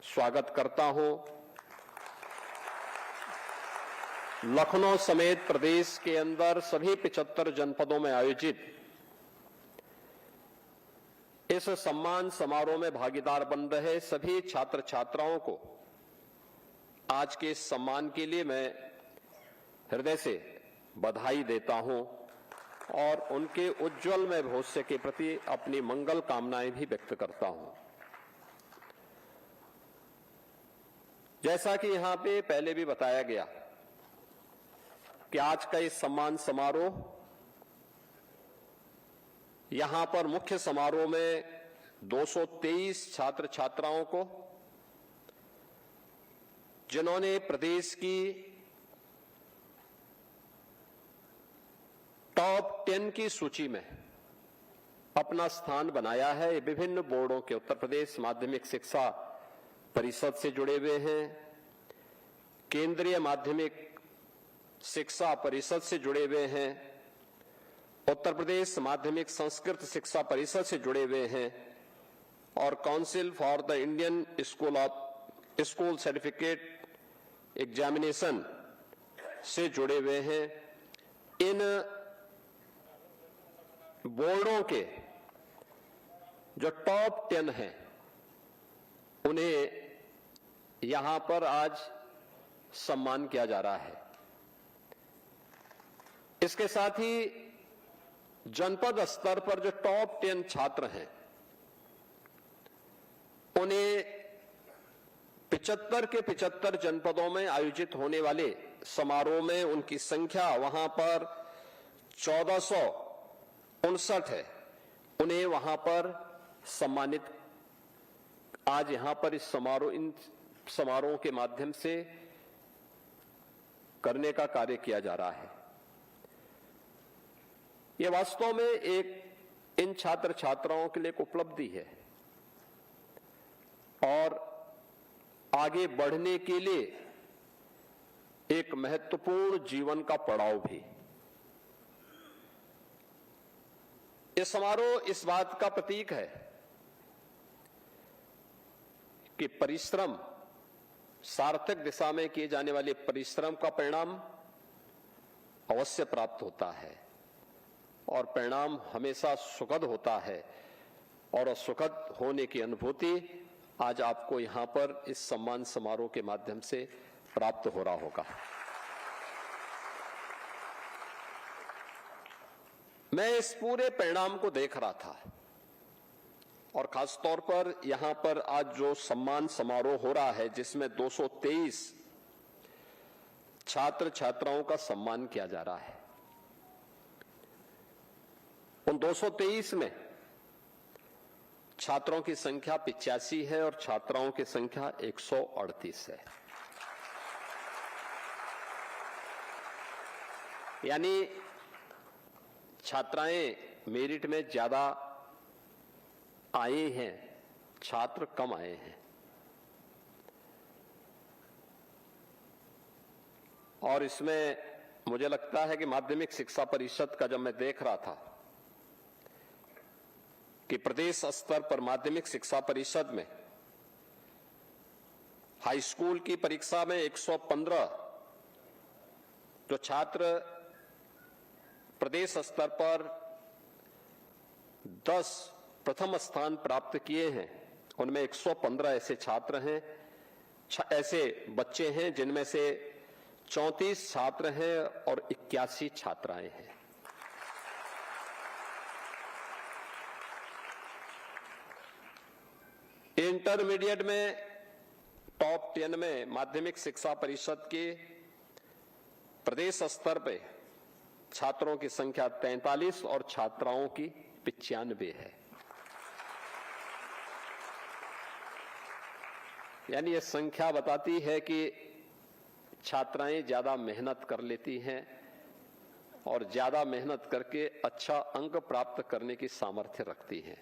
स्वागत करता हूं। लखनऊ समेत प्रदेश के अंदर सभी 75 जनपदों में आयोजित इस सम्मान समारोह में भागीदार बन रहे सभी छात्र छात्राओं को आज के इस सम्मान के लिए मैं हृदय से बधाई देता हूं और उनके उज्जवलमय भविष्य के प्रति अपनी मंगल कामनाएं भी व्यक्त करता हूं। जैसा कि यहां पे पहले भी बताया गया कि आज का इस सम्मान समारोह यहां पर मुख्य समारोह में 223 छात्र छात्राओं को, जिन्होंने प्रदेश की टॉप 10 की सूची में अपना स्थान बनाया है, विभिन्न बोर्डों के उत्तर प्रदेश माध्यमिक शिक्षा परिषद से जुड़े हुए हैं, केंद्रीय माध्यमिक शिक्षा परिषद से जुड़े हुए हैं, उत्तर प्रदेश माध्यमिक संस्कृत शिक्षा परिषद से जुड़े हुए हैं और council for the Indian school certificate examination से जुड़े हुए हैं। इन बोर्डों के जो टॉप 10 हैं उन्हें यहां पर आज सम्मान किया जा रहा है। इसके साथ ही जनपद स्तर पर जो टॉप 10 छात्र हैं उन्हें 75 के 75 जनपदों में आयोजित होने वाले समारोह में उनकी संख्या वहां पर 1459 है, उन्हें वहां पर सम्मानित आज यहां पर इस इन समारोह के माध्यम से करने का कार्य किया जा रहा है। यह वास्तव में एक इन छात्र छात्राओं के लिए एक उपलब्धि है और आगे बढ़ने के लिए एक महत्वपूर्ण जीवन का पड़ाव भी। यह समारोह इस बात का प्रतीक है कि परिश्रम, सार्थक दिशा में किए जाने वाले परिश्रम का परिणाम अवश्य प्राप्त होता है और परिणाम हमेशा सुखद होता है और सुखद होने की अनुभूति आज आपको यहां पर इस सम्मान समारोह के माध्यम से प्राप्त हो रहा होगा। मैं इस पूरे परिणाम को देख रहा था और खासतौर पर यहां पर आज जो सम्मान समारोह हो रहा है जिसमें 223 छात्र छात्राओं का सम्मान किया जा रहा है। उन 223 में छात्रों की संख्या 85 है और छात्राओं की संख्या 138 है। यानी छात्राएं मेरिट में ज्यादा आए हैं, छात्र कम आए हैं। और इसमें मुझे लगता है कि माध्यमिक शिक्षा परिषद का जब मैं देख रहा था कि प्रदेश स्तर पर माध्यमिक शिक्षा परिषद में हाई स्कूल की परीक्षा में 115 जो छात्र प्रदेश स्तर पर 10 प्रथम स्थान प्राप्त किए हैं, उनमें 115 ऐसे छात्र हैं, ऐसे बच्चे हैं जिनमें से 34 छात्र हैं और 81 छात्राएं हैं। इंटरमीडिएट में टॉप 10 में माध्यमिक शिक्षा परिषद के प्रदेश स्तर पे छात्रों की संख्या 43 और छात्राओं की 95 है। यानी यह संख्या बताती है कि छात्राएं ज्यादा मेहनत कर लेती हैं और ज्यादा मेहनत करके अच्छा अंक प्राप्त करने की सामर्थ्य रखती हैं।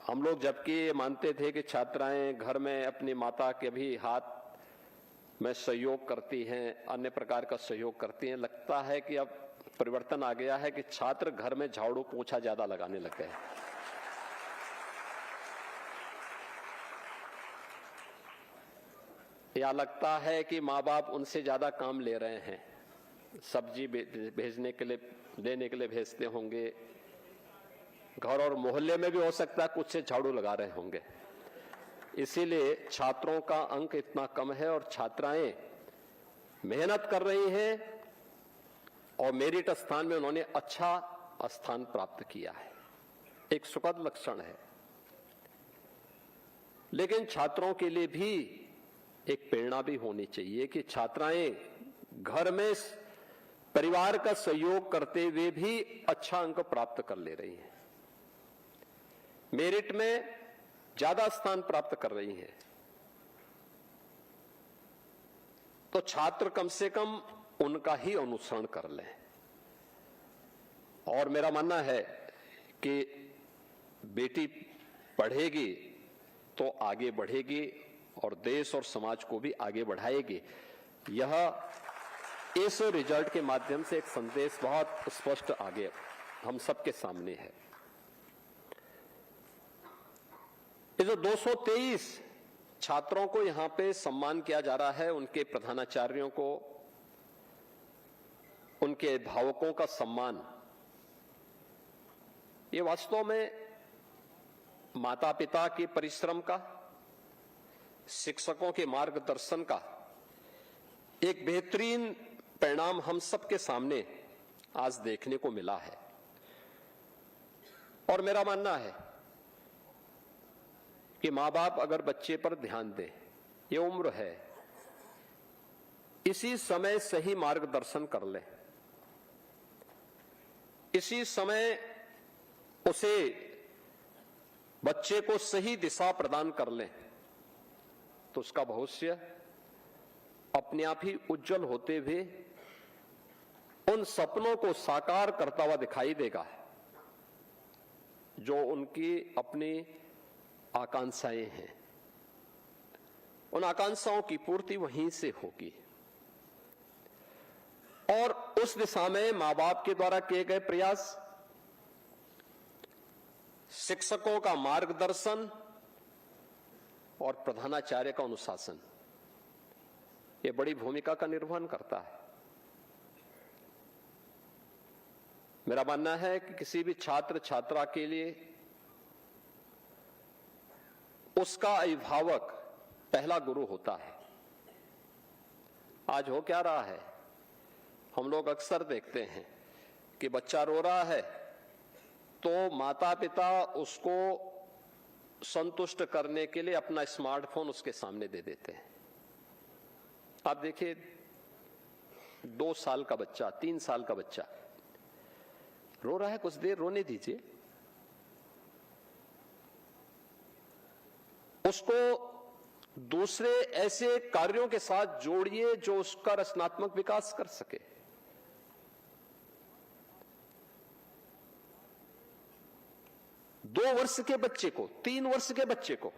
हम लोग जबकि मानते थे कि छात्राएं घर में अपनी माता के भी हाथ में सहयोग करती हैं, अन्य प्रकार का सहयोग करती हैं, लगता है कि अब परिवर्तन आ गया है कि छात्र घर में झाड़ू पोछा ज्यादा लगाने लग गए। या लगता है कि माँ बाप उनसे ज्यादा काम ले रहे हैं, सब्जी भेजने के लिए, देने के लिए भेजते होंगे, घर और मोहल्ले में भी हो सकता है कुछ से झाड़ू लगा रहे होंगे, इसीलिए छात्रों का अंक इतना कम है और छात्राएं मेहनत कर रही हैं और मेरिट स्थान में उन्होंने अच्छा स्थान प्राप्त किया है, एक सुखद लक्षण है। लेकिन छात्रों के लिए भी एक प्रेरणा भी होनी चाहिए कि छात्राएं घर में परिवार का सहयोग करते हुए भी अच्छा अंक प्राप्त कर ले रही हैं, मेरिट में ज्यादा स्थान प्राप्त कर रही हैं, तो छात्र कम से कम उनका ही अनुसरण कर लें। और मेरा मानना है कि बेटी पढ़ेगी तो आगे बढ़ेगी और देश और समाज को भी आगे बढ़ाएगी। यह इस रिजल्ट के माध्यम से एक संदेश बहुत स्पष्ट आगे हम सबके सामने है। ये जो 223 छात्रों को यहां पे सम्मान किया जा रहा है, उनके प्रधानाचार्यों को, उनके अभिभावकों का सम्मान, ये वास्तव में माता पिता के परिश्रम का, शिक्षकों के मार्गदर्शन का एक बेहतरीन परिणाम हम सबके सामने आज देखने को मिला है। और मेरा मानना है कि मां बाप अगर बच्चे पर ध्यान दें, ये उम्र है, इसी समय सही मार्गदर्शन कर ले, इसी समय उसे बच्चे को सही दिशा प्रदान कर ले, तो उसका भविष्य अपने आप ही उज्जवल होते हुए उन सपनों को साकार करता हुआ दिखाई देगा जो उनकी अपनी आकांक्षाएं हैं। उन आकांक्षाओं की पूर्ति वहीं से होगी और उस दिशा में मां बाप के द्वारा किए गए प्रयास, शिक्षकों का मार्गदर्शन और प्रधानाचार्य का अनुशासन, ये बड़ी भूमिका का निर्वहन करता है। मेरा मानना है कि किसी भी छात्र छात्रा के लिए उसका अभिभावक पहला गुरु होता है। आज हो क्या रहा है, हम लोग अक्सर देखते हैं कि बच्चा रो रहा है तो माता पिता उसको संतुष्ट करने के लिए अपना स्मार्टफोन उसके सामने दे देते हैं। आप देखिए 2 साल का बच्चा, 3 साल का बच्चा रो रहा है, कुछ देर रोने दीजिए, उसको दूसरे ऐसे कार्यों के साथ जोड़िए जो उसका रचनात्मक विकास कर सके। दो वर्ष के बच्चे को, 3 वर्ष के बच्चे को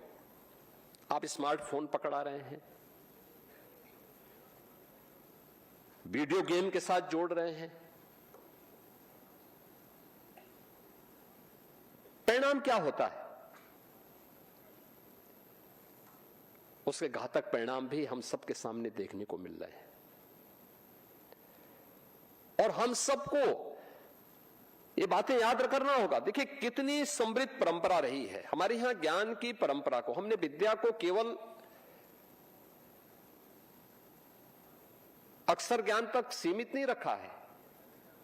आप स्मार्टफोन पकड़ा रहे हैं, वीडियो गेम के साथ जोड़ रहे हैं। परिणाम क्या होता है? उसके घातक परिणाम भी हम सबके सामने देखने को मिल रहे हैं और हम सबको ये बातें याद करना होगा। देखिए कितनी समृद्ध परंपरा रही है हमारे यहां, ज्ञान की परंपरा को हमने, विद्या को केवल अक्षर ज्ञान तक सीमित नहीं रखा है,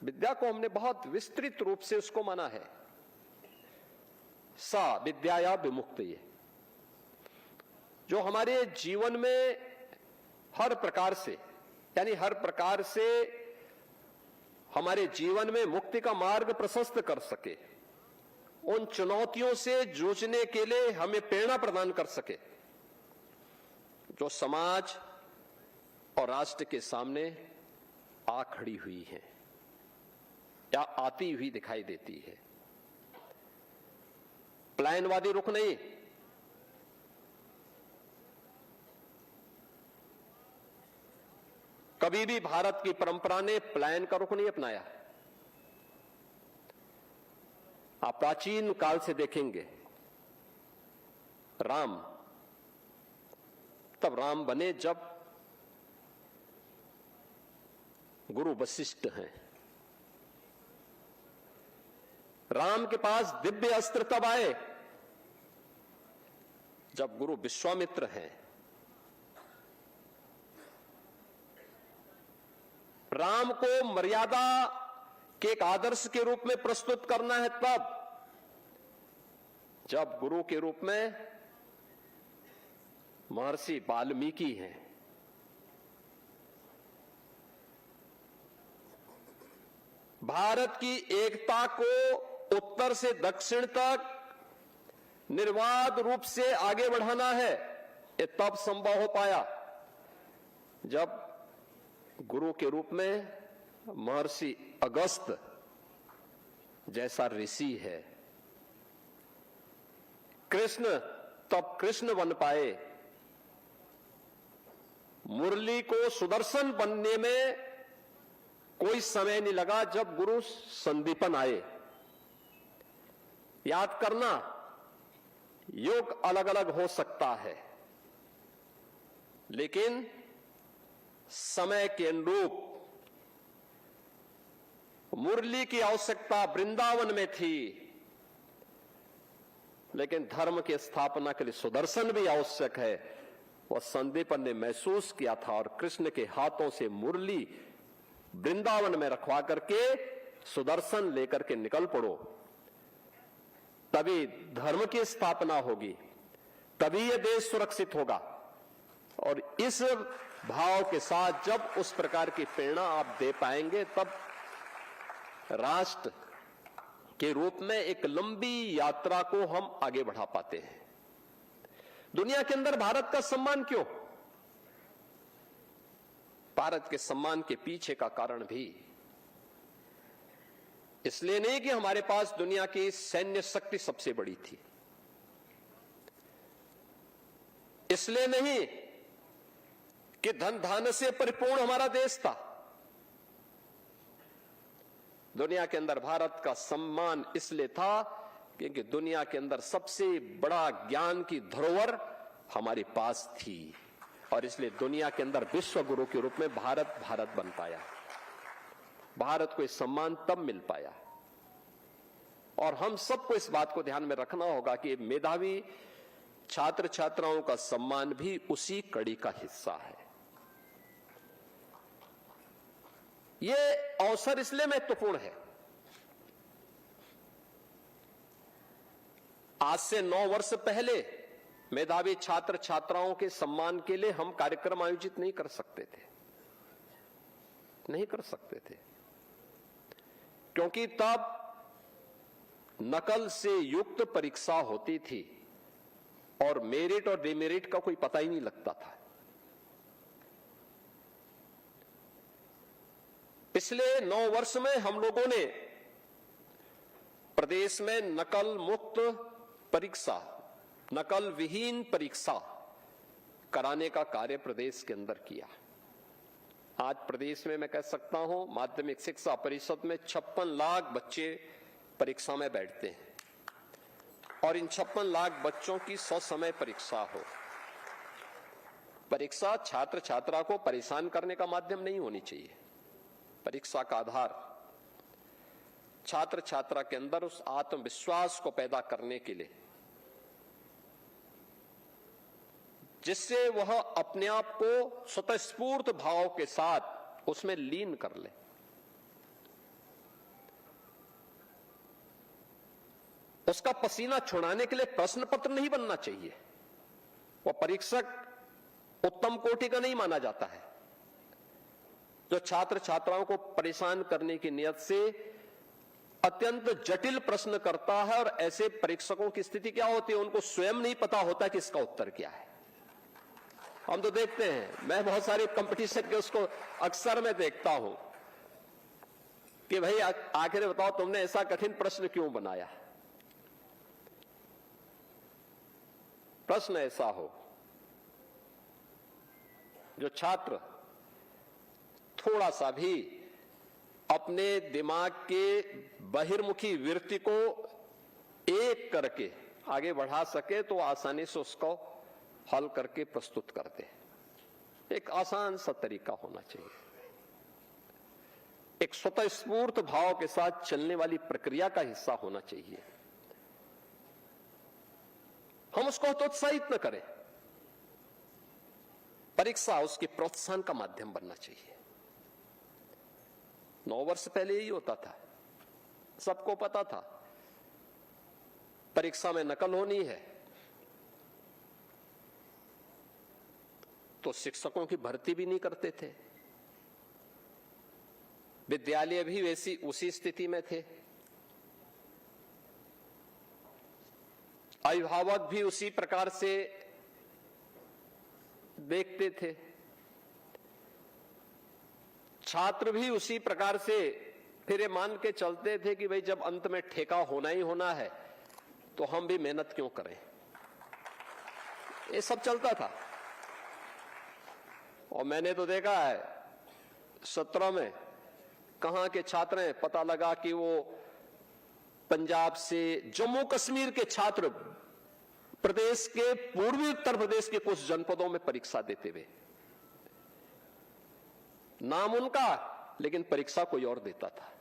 विद्या को हमने बहुत विस्तृत रूप से उसको माना है। सा विद्याया विमुक्तये, जो हमारे जीवन में हर प्रकार से, यानी हर प्रकार से हमारे जीवन में मुक्ति का मार्ग प्रशस्त कर सके, उन चुनौतियों से जूझने के लिए हमें प्रेरणा प्रदान कर सके जो समाज और राष्ट्र के सामने आ खड़ी हुई है या आती हुई दिखाई देती है। पलायनवादी रुख नहीं, कभी भी भारत की परंपरा ने पलायन का रुख नहीं अपनाया। आप प्राचीन काल से देखेंगे, राम तब राम बने जब गुरु वशिष्ठ हैं। राम के पास दिव्य अस्त्र तब आए जब गुरु विश्वामित्र हैं। राम को मर्यादा के एक आदर्श के रूप में प्रस्तुत करना है तब जब गुरु के रूप में महर्षि वाल्मीकि हैं। भारत की एकता को उत्तर से दक्षिण तक निर्बाध रूप से आगे बढ़ाना है। ये तब संभव हो पाया जब गुरु के रूप में महर्षि अगस्त जैसा ऋषि है। कृष्ण तब कृष्ण बन पाए। मुरली को सुदर्शन बनने में कोई समय नहीं लगा जब गुरु संदीपन आए। याद करना, युग अलग अलग हो सकता है, लेकिन समय के अनुरूप मुरली की आवश्यकता वृंदावन में थी, लेकिन धर्म की स्थापना के लिए सुदर्शन भी आवश्यक है। वह संदीपन ने महसूस किया था और कृष्ण के हाथों से मुरली वृंदावन में रखवा करके सुदर्शन लेकर के निकल पड़ो, तभी धर्म की स्थापना होगी, तभी यह देश सुरक्षित होगा। और इस भाव के साथ जब उस प्रकार की प्रेरणा आप दे पाएंगे, तब राष्ट्र के रूप में एक लंबी यात्रा को हम आगे बढ़ा पाते हैं। दुनिया के अंदर भारत का सम्मान क्यों? भारत के सम्मान के पीछे का कारण भी इसलिए नहीं कि हमारे पास दुनिया की सैन्य शक्ति सबसे बड़ी थी, इसलिए नहीं कि धन धान्य से परिपूर्ण हमारा देश था। दुनिया के अंदर भारत का सम्मान इसलिए था क्योंकि दुनिया के अंदर सबसे बड़ा ज्ञान की धरोहर हमारे पास थी, और इसलिए दुनिया के अंदर विश्व गुरु के रूप में भारत बन पाया। भारत को इस सम्मान तब मिल पाया। और हम सबको इस बात को ध्यान में रखना होगा कि मेधावी छात्र छात्राओं का सम्मान भी उसी कड़ी का हिस्सा है। यह अवसर इसलिए महत्वपूर्ण है, आज से 9 वर्ष पहले मेधावी छात्र छात्राओं के सम्मान के लिए हम कार्यक्रम आयोजित नहीं कर सकते थे, क्योंकि तब नकल से युक्त परीक्षा होती थी और मेरिट और डिमेरिट का कोई पता ही नहीं लगता था। पिछले 9 वर्ष में हम लोगों ने प्रदेश में नकल मुक्त परीक्षा, नकल विहीन परीक्षा कराने का कार्य प्रदेश के अंदर किया। आज प्रदेश में मैं कह सकता हूं माध्यमिक शिक्षा परिषद में 56 लाख बच्चे परीक्षा में बैठते हैं, और इन 56 लाख बच्चों की ससमय परीक्षा हो। परीक्षा छात्र छात्रा को परेशान करने का माध्यम नहीं होनी चाहिए। परीक्षा का आधार छात्र छात्रा के अंदर उस आत्मविश्वास को पैदा करने के लिए, जिससे वह अपने आप को स्वतःस्फूर्त भाव के साथ उसमें लीन कर ले। उसका पसीना छुड़ाने के लिए प्रश्न पत्र नहीं बनना चाहिए। वह परीक्षक उत्तम कोटि का नहीं माना जाता है जो छात्र छात्राओं को परेशान करने की नियत से अत्यंत जटिल प्रश्न करता है। और ऐसे परीक्षकों की स्थिति क्या होती है, उनको स्वयं नहीं पता होता कि इसका उत्तर क्या है। हम तो देखते हैं, मैं बहुत सारे कंपटीशन के उसको अक्सर मैं देखता हूं कि भाई आखिर बताओ तुमने ऐसा कठिन प्रश्न क्यों बनाया। प्रश्न ऐसा हो जो छात्र थोड़ा सा भी अपने दिमाग के बहिर्मुखी वृत्ति को एक करके आगे बढ़ा सके तो आसानी से उसको हल करके प्रस्तुत कर दे। एक आसान सा तरीका होना चाहिए। एक स्वतःस्फूर्त भाव के साथ चलने वाली प्रक्रिया का हिस्सा होना चाहिए। हम उसको हतोत्साहित न करें। परीक्षा उसके प्रोत्साहन का माध्यम बनना चाहिए। 9 वर्ष पहले यही होता था, सबको पता था परीक्षा में नकल होनी है, तो शिक्षकों की भर्ती भी नहीं करते थे। विद्यालय भी उसी स्थिति में थे, अभिभावक भी उसी प्रकार से देखते थे, छात्र भी उसी प्रकार से फिर ये मान के चलते थे कि भाई जब अंत में ठेका होना ही होना है तो हम भी मेहनत क्यों करें। ये सब चलता था। और मैंने तो देखा है 17 में कहां के छात्र हैं, पता लगा कि वो पंजाब से, जम्मू कश्मीर के छात्र प्रदेश के, पूर्वी उत्तर प्रदेश के कुछ जनपदों में परीक्षा देते हुए, नाम उनका लेकिन परीक्षा कोई और देता था।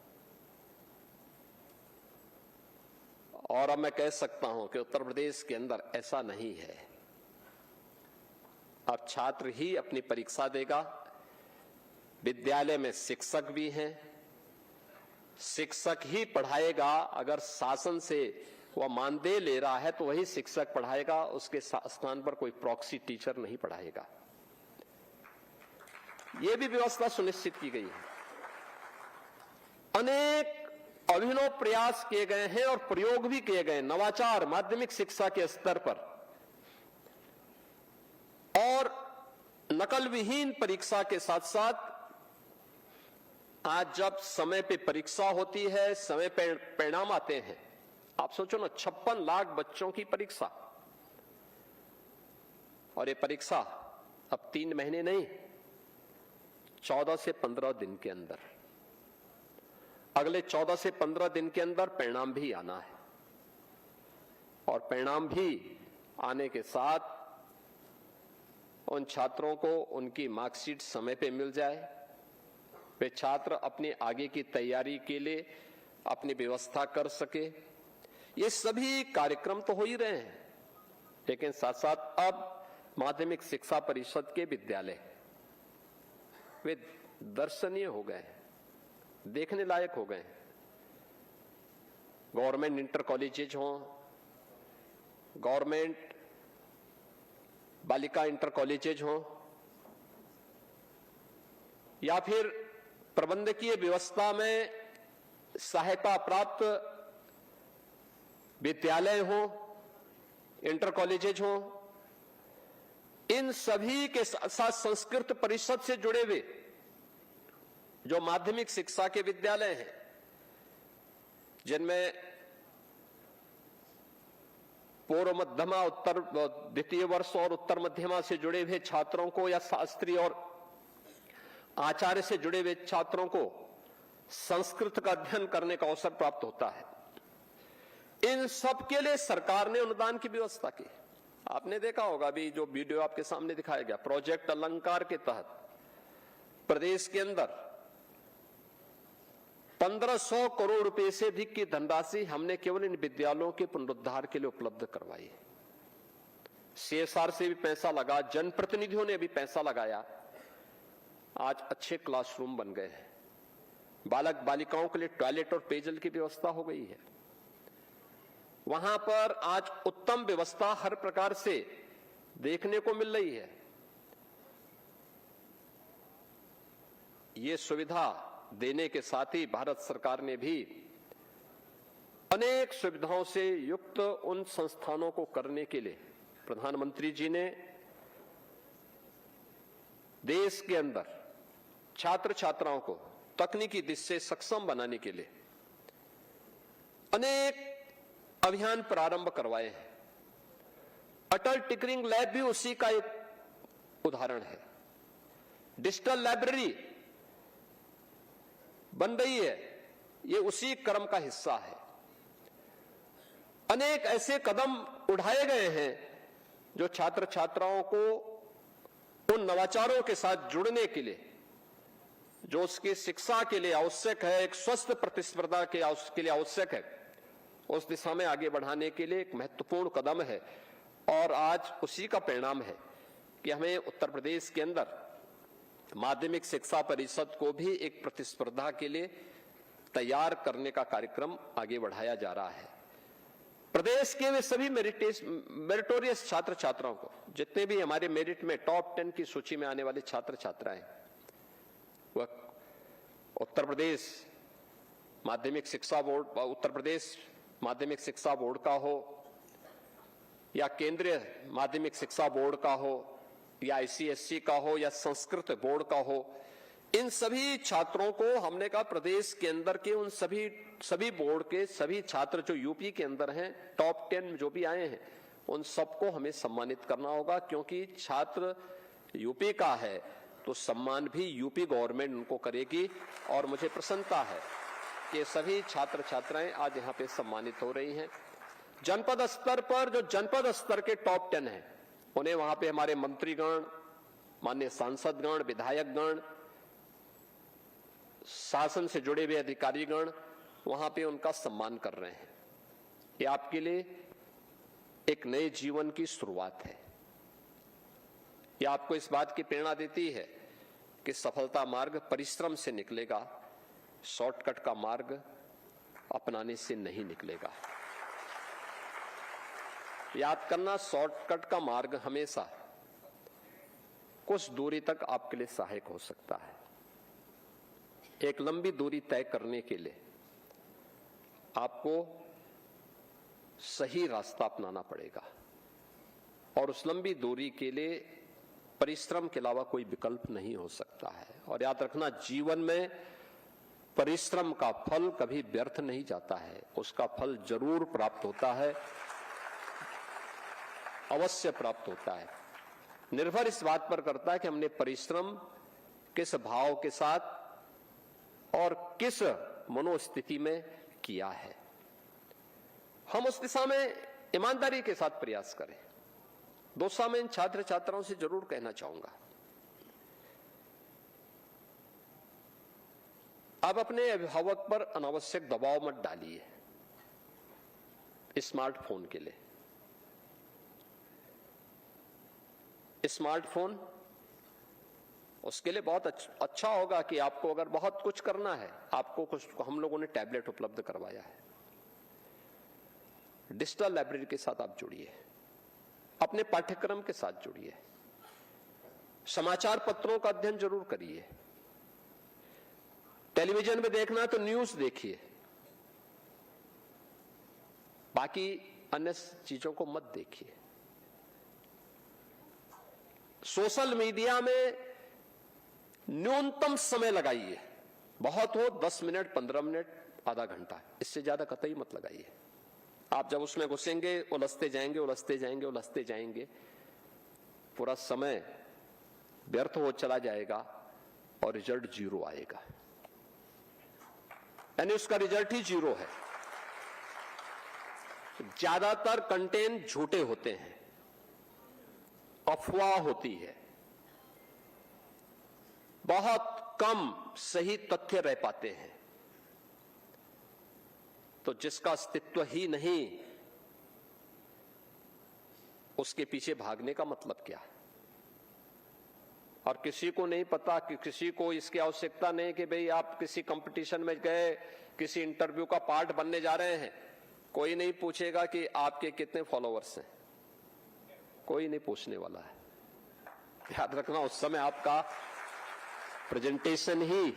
और अब मैं कह सकता हूं कि उत्तर प्रदेश के अंदर ऐसा नहीं है। अब छात्र ही अपनी परीक्षा देगा। विद्यालय में शिक्षक भी हैं, शिक्षक ही पढ़ाएगा। अगर शासन से वह मानदेय ले रहा है तो वही शिक्षक पढ़ाएगा, उसके स्थान पर कोई प्रॉक्सी टीचर नहीं पढ़ाएगा। यह भी व्यवस्था सुनिश्चित की गई है। अनेक अभिनव प्रयास किए गए हैं और प्रयोग भी किए गए, नवाचार माध्यमिक शिक्षा के स्तर पर। और नकल विहीन परीक्षा के साथ साथ आज जब समय पे परीक्षा होती है, समय पे परिणाम आते हैं, आप सोचो ना, 56 लाख बच्चों की परीक्षा। और ये परीक्षा अब 3 महीने नहीं, 14 से 15 दिन के अंदर, अगले 14 से 15 दिन के अंदर परिणाम भी आना है। और परिणाम भी आने के साथ उन छात्रों को उनकी मार्कशीट समय पे मिल जाए, वे छात्र अपनी आगे की तैयारी के लिए अपनी व्यवस्था कर सके। ये सभी कार्यक्रम तो हो ही रहे हैं, लेकिन साथ साथ अब माध्यमिक शिक्षा परिषद के विद्यालय वे दर्शनीय हो गए, देखने लायक हो गए। गवर्नमेंट इंटर कॉलेजेज हों, गवर्नमेंट बालिका इंटर कॉलेजेज हों, या फिर प्रबंधकीय व्यवस्था में सहायता प्राप्त विद्यालय हों, इंटर कॉलेजेज हों, इन सभी के साथ संस्कृत परिषद से जुड़े हुए जो माध्यमिक शिक्षा के विद्यालय हैं, जिनमें पूर्व मध्यमा, उत्तर द्वितीय वर्ष और उत्तर मध्यमा से जुड़े हुए छात्रों को, या शास्त्री और आचार्य से जुड़े हुए छात्रों को संस्कृत का अध्ययन करने का अवसर प्राप्त होता है। इन सब के लिए सरकार ने अनुदान की व्यवस्था की। आपने देखा होगा, अभी जो वीडियो आपके सामने दिखाया गया, प्रोजेक्ट अलंकार के तहत प्रदेश के अंदर 1500 करोड़ रुपए से अधिक की धनराशि हमने केवल इन विद्यालयों के पुनरुद्धार के लिए उपलब्ध करवाई। CSR से भी पैसा लगा, जनप्रतिनिधियों ने भी पैसा लगाया। आज अच्छे क्लासरूम बन गए हैं, बालक बालिकाओं के लिए टॉयलेट और पेयजल की व्यवस्था हो गई है। वहां पर आज उत्तम व्यवस्था हर प्रकार से देखने को मिल रही है। ये सुविधा देने के साथ ही भारत सरकार ने भी अनेक सुविधाओं से युक्त उन संस्थानों को करने के लिए प्रधानमंत्री जी ने देश के अंदर छात्र छात्राओं को तकनीकी दृष्टि से सक्षम बनाने के लिए अनेक अभियान प्रारंभ करवाए हैं। अटल टिंकरिंग लैब भी उसी का एक उदाहरण है। डिजिटल लाइब्रेरी बन रही है, ये उसी क्रम का हिस्सा है। अनेक ऐसे कदम उठाए गए हैं जो छात्र छात्राओं को उन नवाचारों के साथ जुड़ने के लिए, जो उसकी शिक्षा के लिए आवश्यक है, एक स्वस्थ प्रतिस्पर्धा के लिए आवश्यक है, उस दिशा में आगे बढ़ाने के लिए एक महत्वपूर्ण कदम है। और आज उसी का परिणाम है कि हमें उत्तर प्रदेश के अंदर माध्यमिक शिक्षा परिषद को भी एक प्रतिस्पर्धा के लिए तैयार करने का कार्यक्रम आगे बढ़ाया जा रहा है। प्रदेश के वे सभी मेरिटोरियस छात्र छात्राओं को, जितने भी हमारे मेरिट में टॉप 10 की सूची में आने वाले छात्र छात्राएं, वह उत्तर प्रदेश माध्यमिक शिक्षा बोर्ड का हो या केंद्रीय माध्यमिक शिक्षा बोर्ड का हो या आईसीएसई का हो या संस्कृत बोर्ड का हो, इन सभी छात्रों को हमने कहा प्रदेश के अंदर के उन सभी बोर्ड के सभी छात्र जो यूपी के अंदर हैं, टॉप 10 जो भी आए हैं, उन सबको हमें सम्मानित करना होगा, क्योंकि छात्र यूपी का है तो सम्मान भी यूपी गवर्नमेंट उनको करेगी। और मुझे प्रसन्नता है कि सभी छात्र छात्राएं आज यहाँ पे सम्मानित हो रही हैं। जनपद स्तर पर जो जनपद स्तर के टॉप 10 हैं, उन्हें वहां पे हमारे मंत्रीगण, माननीय सांसदगण, विधायकगण, शासन से जुड़े हुए अधिकारीगण वहां पे उनका सम्मान कर रहे हैं। ये आपके लिए एक नए जीवन की शुरुआत है। ये आपको इस बात की प्रेरणा देती है कि सफलता मार्ग परिश्रम से निकलेगा, शॉर्टकट का मार्ग अपनाने से नहीं निकलेगा। याद करना, शॉर्टकट का मार्ग हमेशा कुछ दूरी तक आपके लिए सहायक हो सकता है। एक लंबी दूरी तय करने के लिए आपको सही रास्ता अपनाना पड़ेगा, और उस लंबी दूरी के लिए परिश्रम के अलावा कोई विकल्प नहीं हो सकता है। और याद रखना, जीवन में परिश्रम का फल कभी व्यर्थ नहीं जाता है, उसका फल जरूर प्राप्त होता है, अवश्य प्राप्त होता है। निर्भर इस बात पर करता है कि हमने परिश्रम किस भाव के साथ और किस मनोस्थिति में किया है। हम उस दिशा में ईमानदारी के साथ प्रयास करें। दोस्तों, मैं इन छात्र छात्राओं से जरूर कहना चाहूंगा, आप अपने अभिभावक पर अनावश्यक दबाव मत डालिए स्मार्टफोन के लिए। स्मार्टफोन उसके लिए बहुत अच्छा होगा कि आपको अगर बहुत कुछ करना है, आपको कुछ, हम लोगों ने टैबलेट उपलब्ध करवाया है। डिजिटल लाइब्रेरी के साथ आप जुड़िए, अपने पाठ्यक्रम के साथ जुड़िए, समाचार पत्रों का अध्ययन जरूर करिए, टेलीविजन में देखना है तो न्यूज देखिए, बाकी अन्य चीजों को मत देखिए। सोशल मीडिया में न्यूनतम समय लगाइए, बहुत हो 10 मिनट, 15 मिनट, आधा घंटा, इससे ज्यादा कतई मत लगाइए। आप जब उसमें घुसेंगे, उलझते जाएंगे, पूरा समय व्यर्थ हो चला जाएगा और रिजल्ट 0 आएगा, यानी उसका रिजल्ट ही 0 है। ज्यादातर कंटेंट झूठे होते हैं, अफवाह होती है, बहुत कम सही तथ्य रह पाते हैं। तो जिसका अस्तित्व ही नहीं, उसके पीछे भागने का मतलब क्या? और किसी को नहीं पता, कि किसी को इसकी आवश्यकता नहीं कि भाई आप किसी कंपटीशन में गए, किसी इंटरव्यू का पार्ट बनने जा रहे हैं, कोई नहीं पूछेगा कि आपके कितने फॉलोअर्स हैं, कोई नहीं पूछने वाला है। याद रखना, उस समय आपका प्रेजेंटेशन ही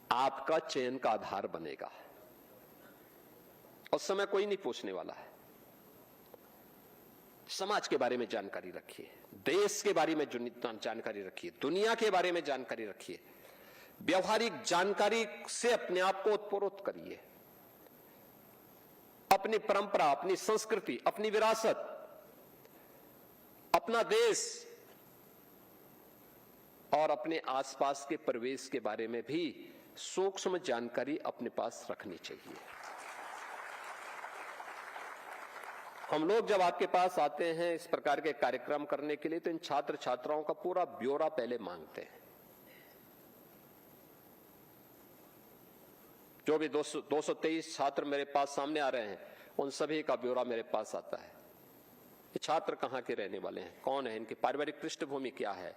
आपका चयन का आधार बनेगा। उस समय कोई नहीं पूछने वाला है। समाज के बारे में जानकारी रखिए, देश के बारे में जानकारी रखिए, दुनिया के बारे में जानकारी रखिए, व्यवहारिक जानकारी से अपने आप को उत्प्रोत करिए। अपनी परंपरा, अपनी संस्कृति, अपनी विरासत, अपना देश और अपने आसपास के परिवेश के बारे में भी सूक्ष्म जानकारी अपने पास रखनी चाहिए। हम लोग जब आपके पास आते हैं इस प्रकार के कार्यक्रम करने के लिए तो इन छात्र छात्राओं का पूरा ब्यौरा पहले मांगते हैं। जो भी 223 छात्र मेरे पास सामने आ रहे हैं उन सभी का ब्यौरा मेरे पास आता है। ये छात्र कहाँ के रहने वाले हैं, कौन है, इनकी पारिवारिक पृष्ठभूमि क्या है,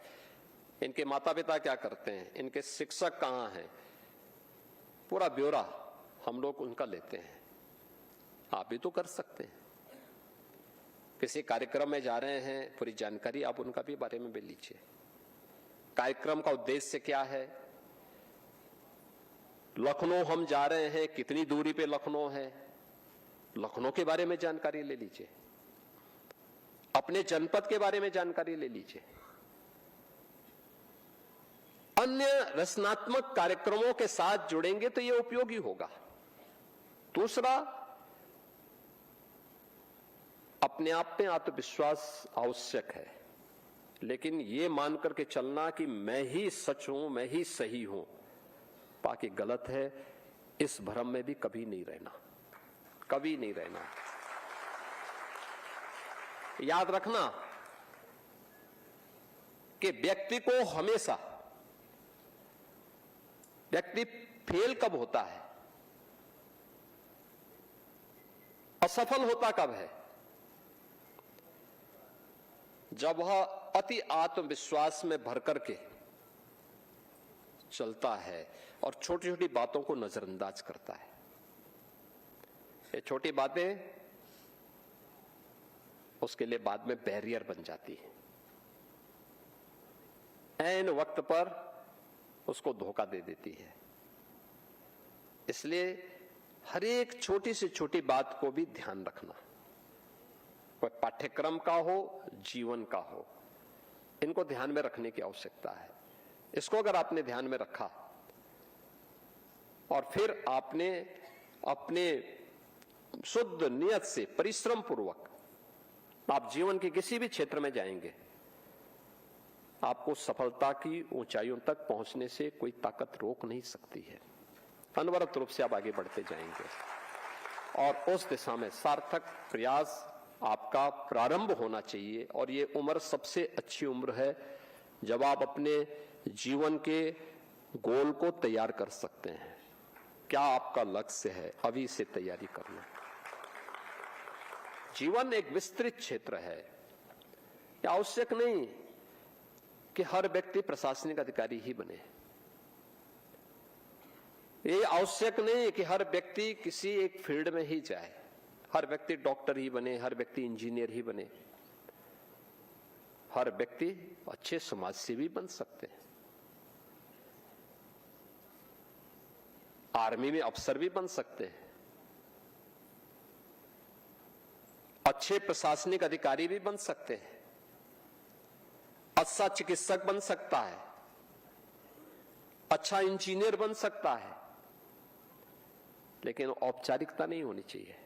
इनके माता पिता क्या करते हैं, इनके शिक्षक कहाँ हैं, पूरा ब्यौरा हम लोग उनका लेते हैं। आप भी तो कर सकते हैं। किसी कार्यक्रम में जा रहे हैं, पूरी जानकारी आप उनका भी बारे में ले लीजिए। कार्यक्रम का उद्देश्य क्या है, लखनऊ हम जा रहे हैं, कितनी दूरी पे लखनऊ है, लखनऊ के बारे में जानकारी ले लीजिए। अपने जनपद के बारे में जानकारी ले लीजिए। अन्य रचनात्मक कार्यक्रमों के साथ जुड़ेंगे तो यह उपयोगी होगा। दूसरा, अपने आप में आत्मविश्वास आवश्यक है, लेकिन यह मान करके चलना कि मैं ही सच हूं, मैं ही सही हूं, बाकी गलत है, इस भ्रम में भी कभी नहीं रहना, कभी नहीं रहना। याद रखना कि व्यक्ति को हमेशा, व्यक्ति फेल कब होता है, असफल होता कब है, जब वह अति आत्मविश्वास में भर करके चलता है और छोटी छोटी बातों को नजरअंदाज करता है। ये छोटी बातें उसके लिए बाद में बैरियर बन जाती है, ऐन वक्त पर उसको धोखा दे देती है। इसलिए हर एक छोटी से छोटी बात को भी ध्यान रखना, कोई पाठ्यक्रम का हो, जीवन का हो, इनको ध्यान में रखने की आवश्यकता है। इसको अगर आपने ध्यान में रखा और फिर आपने अपने शुद्ध नियत से परिश्रम पूर्वक आप जीवन के किसी भी क्षेत्र में जाएंगे, आपको सफलता की ऊंचाइयों तक पहुंचने से कोई ताकत रोक नहीं सकती है। अनवरत रूप से आप आगे बढ़ते जाएंगे और उस दिशा में सार्थक प्रयास आपका प्रारंभ होना चाहिए। और ये उम्र सबसे अच्छी उम्र है जब आप अपने जीवन के गोल को तैयार कर सकते हैं। क्या आपका लक्ष्य है, अभी से तैयारी करना। जीवन एक विस्तृत क्षेत्र है। यह आवश्यक नहीं कि हर व्यक्ति प्रशासनिक अधिकारी ही बने, ये आवश्यक नहीं कि हर व्यक्ति किसी एक फील्ड में ही जाए, हर व्यक्ति डॉक्टर ही बने, हर व्यक्ति इंजीनियर ही बने। हर व्यक्ति अच्छे समाज सेवी बन सकते हैं, आर्मी में अफसर भी बन सकते हैं, अच्छे प्रशासनिक अधिकारी भी बन सकते हैं, अच्छा चिकित्सक बन सकता है, अच्छा इंजीनियर बन सकता है, लेकिन औपचारिकता नहीं होनी चाहिए।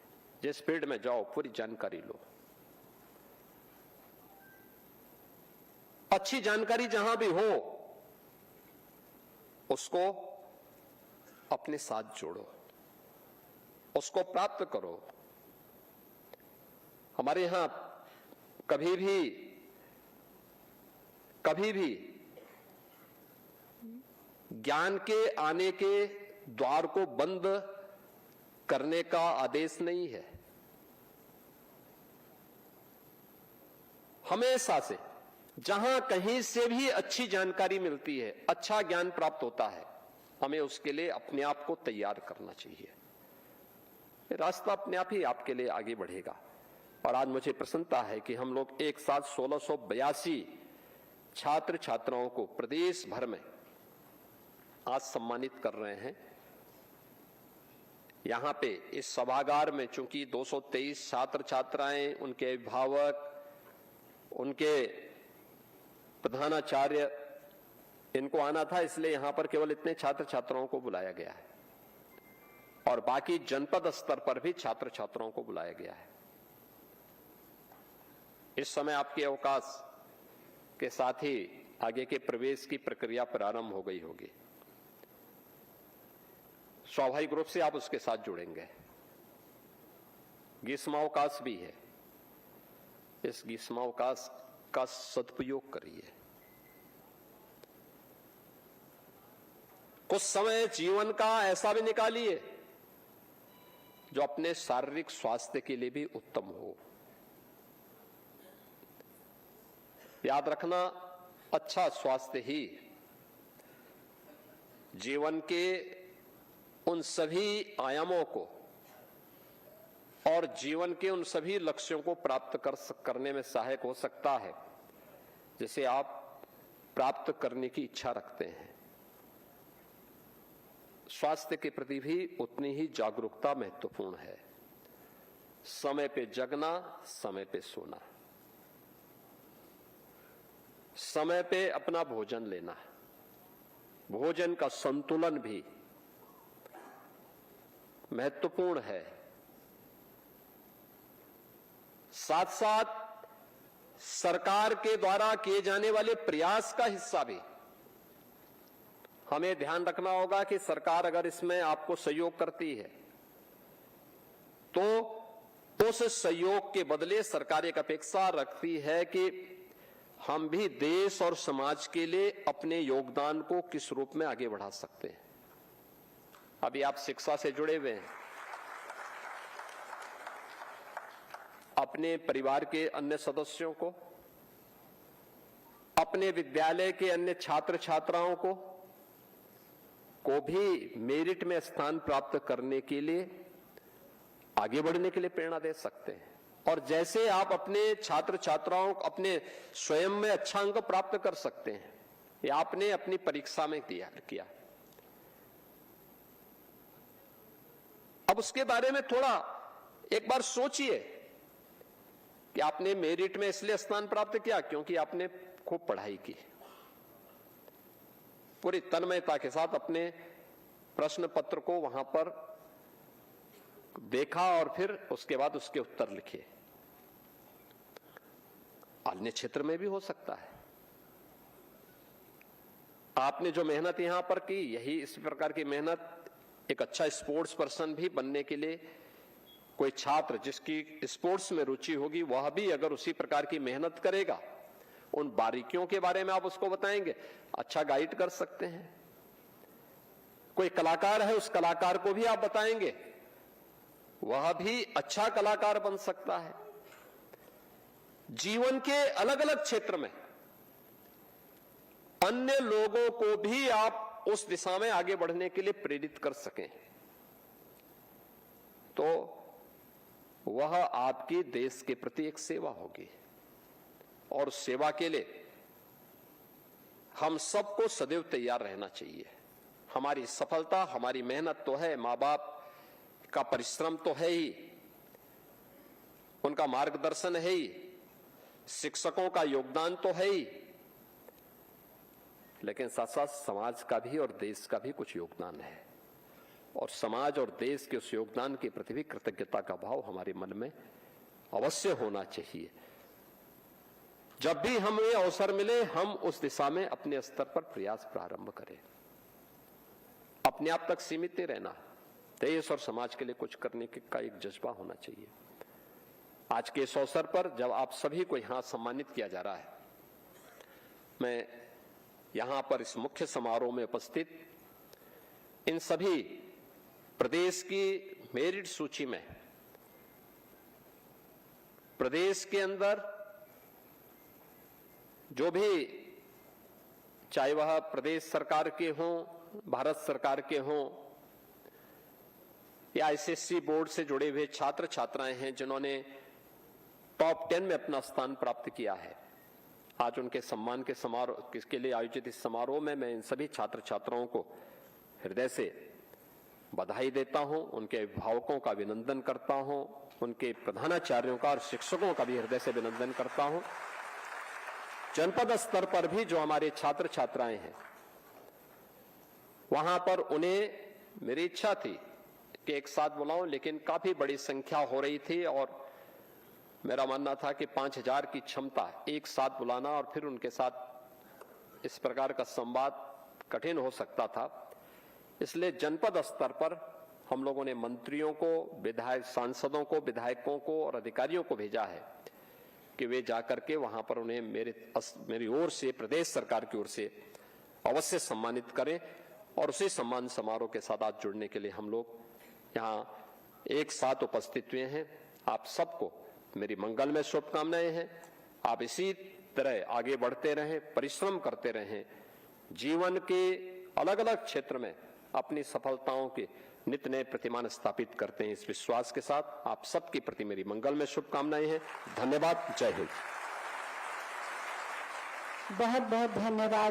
जिस फील्ड में जाओ पूरी जानकारी लो। अच्छी जानकारी जहां भी हो उसको अपने साथ जोड़ो, उसको प्राप्त करो। हमारे यहां कभी भी ज्ञान के आने के द्वार को बंद करने का आदेश नहीं है। हमेशा से जहां कहीं से भी अच्छी जानकारी मिलती है, अच्छा ज्ञान प्राप्त होता है, हमें उसके लिए अपने आप को तैयार करना चाहिए। ये रास्ता अपने आप ही आपके लिए आगे बढ़ेगा। और आज मुझे प्रसन्नता है कि हम लोग एक साथ 1682 छात्र छात्राओं को प्रदेश भर में आज सम्मानित कर रहे हैं। यहां पे इस सभागार में चूंकि 223 छात्र छात्राएं, उनके अभिभावक, उनके प्रधानाचार्य, इनको आना था, इसलिए यहां पर केवल इतने छात्र छात्राओं को बुलाया गया है और बाकी जनपद स्तर पर भी छात्र छात्राओं को बुलाया गया है। इस समय आपके अवकाश के साथ ही आगे के प्रवेश की प्रक्रिया प्रारंभ हो गई होगी। स्वाभाविक रूप से आप उसके साथ जुड़ेंगे। ग्रीष्मावकाश भी है, इस ग्रीष्मावकाश का सदुपयोग करिए। कुछ समय जीवन का ऐसा भी निकालिए जो अपने शारीरिक स्वास्थ्य के लिए भी उत्तम हो। याद रखना, अच्छा स्वास्थ्य ही जीवन के उन सभी आयामों को और जीवन के उन सभी लक्ष्यों को प्राप्त करने में सहायक हो सकता है जिसे आप प्राप्त करने की इच्छा रखते हैं। स्वास्थ्य के प्रति भी उतनी ही जागरूकता महत्वपूर्ण है। समय पे जगना, समय पे सोना, समय पे अपना भोजन लेना, भोजन का संतुलन भी महत्वपूर्ण है। साथ साथ सरकार के द्वारा किए जाने वाले प्रयास का हिस्सा भी हमें ध्यान रखना होगा कि सरकार अगर इसमें आपको सहयोग करती है तो उस सहयोग के बदले सरकार एक अपेक्षा रखती है कि हम भी देश और समाज के लिए अपने योगदान को किस रूप में आगे बढ़ा सकते हैं। अभी आप शिक्षा से जुड़े हुए हैं, अपने परिवार के अन्य सदस्यों को, अपने विद्यालय के अन्य छात्र छात्राओं को भी मेरिट में स्थान प्राप्त करने के लिए, आगे बढ़ने के लिए प्रेरणा दे सकते हैं। और जैसे आप अपने छात्र छात्राओं को अपने स्वयं में अच्छा अंक प्राप्त कर सकते हैं, ये आपने अपनी परीक्षा में किया। अब उसके बारे में थोड़ा एक बार सोचिए कि आपने मेरिट में इसलिए स्थान प्राप्त किया क्योंकि आपने खूब पढ़ाई की, पूरी तन्मयता के साथ अपने प्रश्न पत्र को वहां पर देखा और फिर उसके बाद उसके उत्तर लिखे। अन्य क्षेत्र में भी हो सकता है। आपने जो मेहनत यहां पर की, यही इस प्रकार की मेहनत एक अच्छा स्पोर्ट्स पर्सन भी बनने के लिए, कोई छात्र जिसकी स्पोर्ट्स में रुचि होगी वह भी अगर उसी प्रकार की मेहनत करेगा, उन बारीकियों के बारे में आप उसको बताएंगे, अच्छा गाइड कर सकते हैं। कोई कलाकार है, उस कलाकार को भी आप बताएंगे, वह भी अच्छा कलाकार बन सकता है। जीवन के अलग अलग क्षेत्र में अन्य लोगों को भी आप उस दिशा में आगे बढ़ने के लिए प्रेरित कर सकें तो वह आपकी देश के प्रति एक सेवा होगी। और सेवा के लिए हम सबको सदैव तैयार रहना चाहिए। हमारी सफलता, हमारी मेहनत तो है, मां बाप का परिश्रम तो है ही, उनका मार्गदर्शन है ही, शिक्षकों का योगदान तो है ही, लेकिन साथ साथ समाज का भी और देश का भी कुछ योगदान है। और समाज और देश के उस योगदान के प्रति भी कृतज्ञता का भाव हमारे मन में अवश्य होना चाहिए। जब भी हमें अवसर मिले हम उस दिशा में अपने स्तर पर प्रयास प्रारंभ करें। अपने आप तक सीमित नहीं रहना, देश और समाज के लिए कुछ करने का एक जज्बा होना चाहिए। आज के इस अवसर पर जब आप सभी को यहां सम्मानित किया जा रहा है, मैं यहां पर इस मुख्य समारोह में उपस्थित इन सभी प्रदेश की मेरिट सूची में प्रदेश के अंदर जो भी, चाहे वह प्रदेश सरकार के हों, भारत सरकार के हों या एसएससी बोर्ड से जुड़े हुए छात्र छात्राएं हैं जिन्होंने टॉप 10 में अपना स्थान प्राप्त किया है, आज उनके सम्मान के समारोह के लिए आयोजित इस समारोह में मैं इन सभी छात्र छात्राओं को हृदय से बधाई देता हूं, उनके अभिभावकों का अभिनंदन करता हूं, उनके प्रधानाचार्यों का और शिक्षकों का भी हृदय से अभिनंदन करता हूं। जनपद स्तर पर भी जो हमारे छात्र छात्राएं हैं, वहां पर उन्हें मेरी इच्छा थी कि एक साथ बुलाऊं, लेकिन काफी बड़ी संख्या हो रही थी और मेरा मानना था कि 5000 की क्षमता एक साथ बुलाना और फिर उनके साथ इस प्रकार का संवाद कठिन हो सकता था। इसलिए जनपद स्तर पर हम लोगों ने मंत्रियों को, विधायक सांसदों को, विधायकों को और अधिकारियों को भेजा है कि वे जाकर के वहां पर उन्हें मेरी ओर से, प्रदेश सरकार की ओर से अवश्य सम्मानित करें। और उसी सम्मान समारोह के साथ आज जुड़ने के लिए हम लोग यहाँ एक साथ उपस्थित हुए हैं। आप सबको मेरी मंगलमय शुभकामनाएं हैं। आप इसी तरह आगे बढ़ते रहें, परिश्रम करते रहें, जीवन के अलग अलग क्षेत्र में अपनी सफलताओं के नित्य नए प्रतिमान स्थापित करते हैं। इस विश्वास के साथ आप सबके प्रति मेरी मंगलमय शुभकामनाएं हैं। धन्यवाद। जय हिंद। बहुत बहुत धन्यवाद।